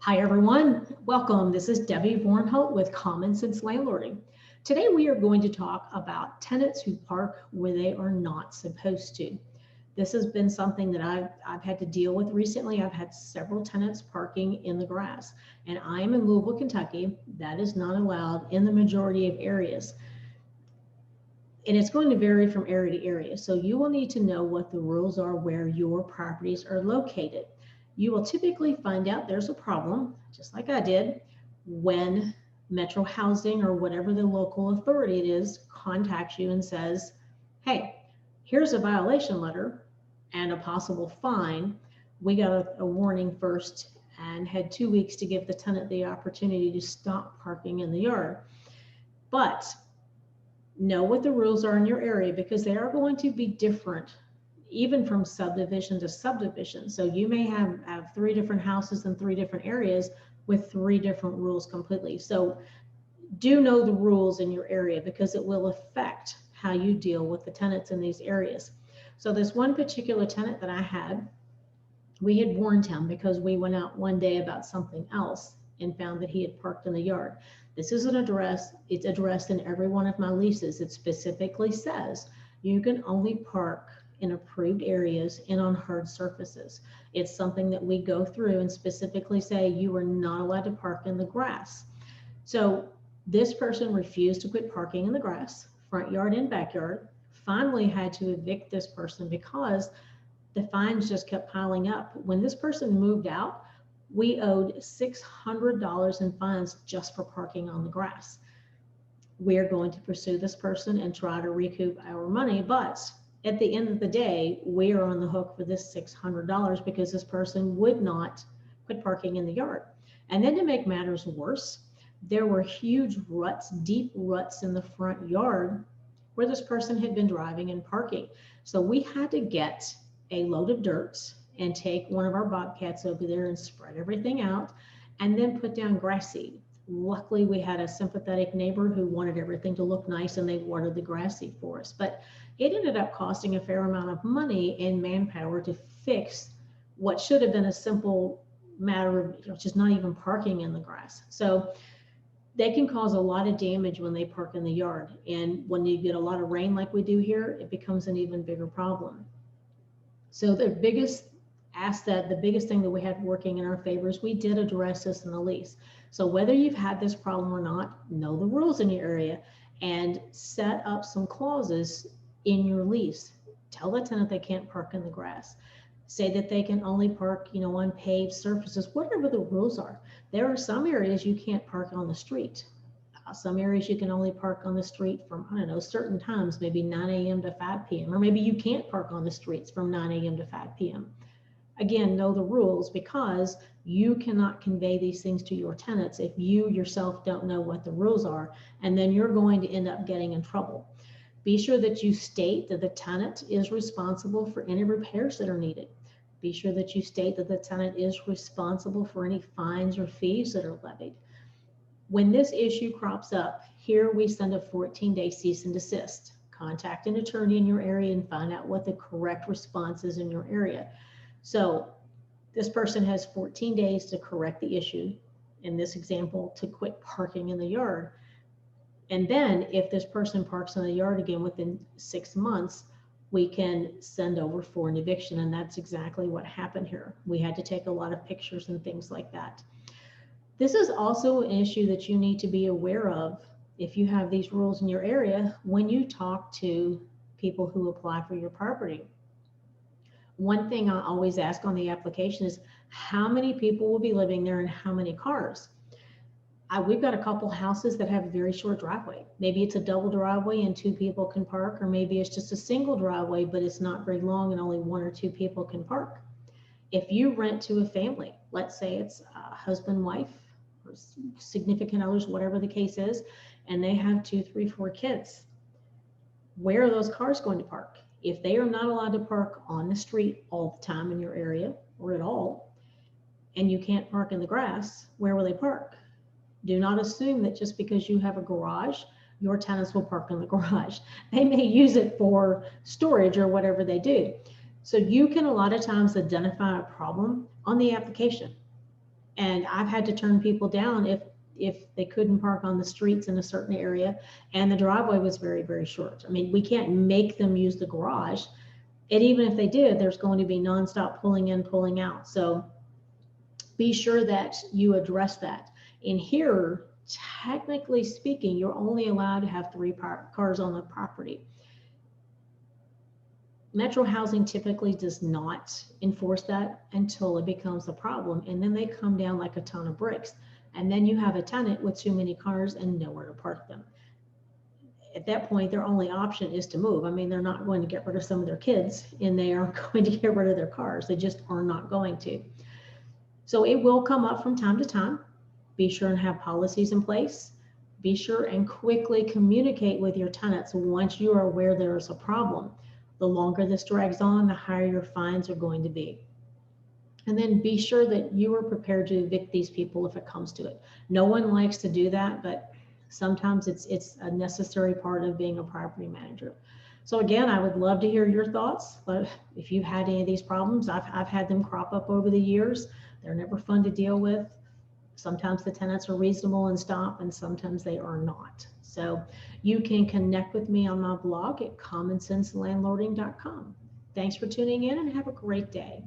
Hi everyone, welcome. This is Debbie Vornholt with Common Sense Landlording. Today we are going to talk about tenants who park where they are not supposed to. This has been something that I've had to deal with recently. I've had several tenants parking in the grass, and I am in Louisville, Kentucky. That is not allowed in the majority of areas. And it's going to vary from area to area. So you will need to know what the rules are where your properties are located. You will typically find out there's a problem, just like I did, when Metro Housing or whatever the local authority it is contacts you and says, hey, here's a violation letter and a possible fine. We got a warning first and had 2 weeks to give the tenant the opportunity to stop parking in the yard. But know what the rules are in your area because they are going to be different even from subdivision to subdivision. So you may have 3 different houses in 3 different areas with 3 different rules completely. So do know the rules in your area because it will affect how you deal with the tenants in these areas. So this one particular tenant that I had, we had warned him because we went out one day about something else and found that he had parked in the yard. This is an address, it's addressed in every one of my leases. It specifically says you can only park in approved areas and on hard surfaces. It's something that we go through and specifically say you are not allowed to park in the grass. So this person refused to quit parking in the grass, front yard and backyard, finally had to evict this person because the fines just kept piling up. When this person moved out, we owed $600 in fines just for parking on the grass. We are going to pursue this person and try to recoup our money, but at the end of the day, we are on the hook for this $600 because this person would not quit parking in the yard. And then to make matters worse, there were huge ruts, deep ruts in the front yard where this person had been driving and parking. So we had to get a load of dirt and take one of our bobcats over there and spread everything out and then put down grass seed. Luckily, we had a sympathetic neighbor who wanted everything to look nice and they watered the grass seed for us. But it ended up costing a fair amount of money and manpower to fix what should have been a simple matter of just not even parking in the grass. So they can cause a lot of damage when they park in the yard. And when you get a lot of rain like we do here, it becomes an even bigger problem. So the biggest asset, the biggest thing that we had working in our favor is we did address this in the lease. So whether you've had this problem or not, know the rules in your area and set up some clauses in your lease. Tell the tenant they can't park in the grass. Say that they can only park, on paved surfaces, whatever the rules are. There are some areas you can't park on the street. Some areas you can only park on the street from, certain times, maybe 9 a.m. to 5 p.m. Or maybe you can't park on the streets from 9 a.m. to 5 p.m. Again, know the rules because you cannot convey these things to your tenants if you yourself don't know what the rules are, and then you're going to end up getting in trouble. Be sure that you state that the tenant is responsible for any repairs that are needed. Be sure that you state that the tenant is responsible for any fines or fees that are levied. When this issue crops up, here we send a 14-day cease and desist. Contact an attorney in your area and find out what the correct response is in your area. So this person has 14 days to correct the issue, in this example, to quit parking in the yard. And then if this person parks in the yard again within 6 months, we can send over for an eviction. And that's exactly what happened here. We had to take a lot of pictures and things like that. This is also an issue that you need to be aware of if you have these rules in your area when you talk to people who apply for your property. One thing I always ask on the application is how many people will be living there and how many cars. We've got a couple houses that have a very short driveway. Maybe it's a double driveway and 2 people can park, or maybe it's just a single driveway, but it's not very long and only 1 or 2 people can park. If you rent to a family, let's say it's a husband, wife, or significant others, whatever the case is, and they have 2, 3, 4 kids, where are those cars going to park? If they are not allowed to park on the street all the time in your area or at all, and you can't park in the grass, where will they park? Do not assume that just because you have a garage, your tenants will park in the garage. They may use it for storage or whatever they do. So you can a lot of times identify a problem on the application. And I've had to turn people down if they couldn't park on the streets in a certain area and the driveway was very, very short. I mean, we can't make them use the garage. And even if they did, there's going to be nonstop pulling in, pulling out. So be sure that you address that. In here, technically speaking, you're only allowed to have 3 cars on the property. Metro Housing typically does not enforce that until it becomes a problem, and then they come down like a ton of bricks. And then you have a tenant with too many cars and nowhere to park them. At that point, their only option is to move. I mean, they're not going to get rid of some of their kids, and they aren't going to get rid of their cars. They just are not going to. So it will come up from time to time. Be sure and have policies in place. Be sure and quickly communicate with your tenants once you are aware there is a problem. The longer this drags on, the higher your fines are going to be. And then be sure that you are prepared to evict these people if it comes to it. No one likes to do that, but sometimes it's a necessary part of being a property manager. So again, I would love to hear your thoughts. But if you've had any of these problems, I've had them crop up over the years. They're never fun to deal with. Sometimes the tenants are reasonable and stop, and sometimes they are not. So you can connect with me on my blog at commonsenselandlording.com. Thanks for tuning in and have a great day.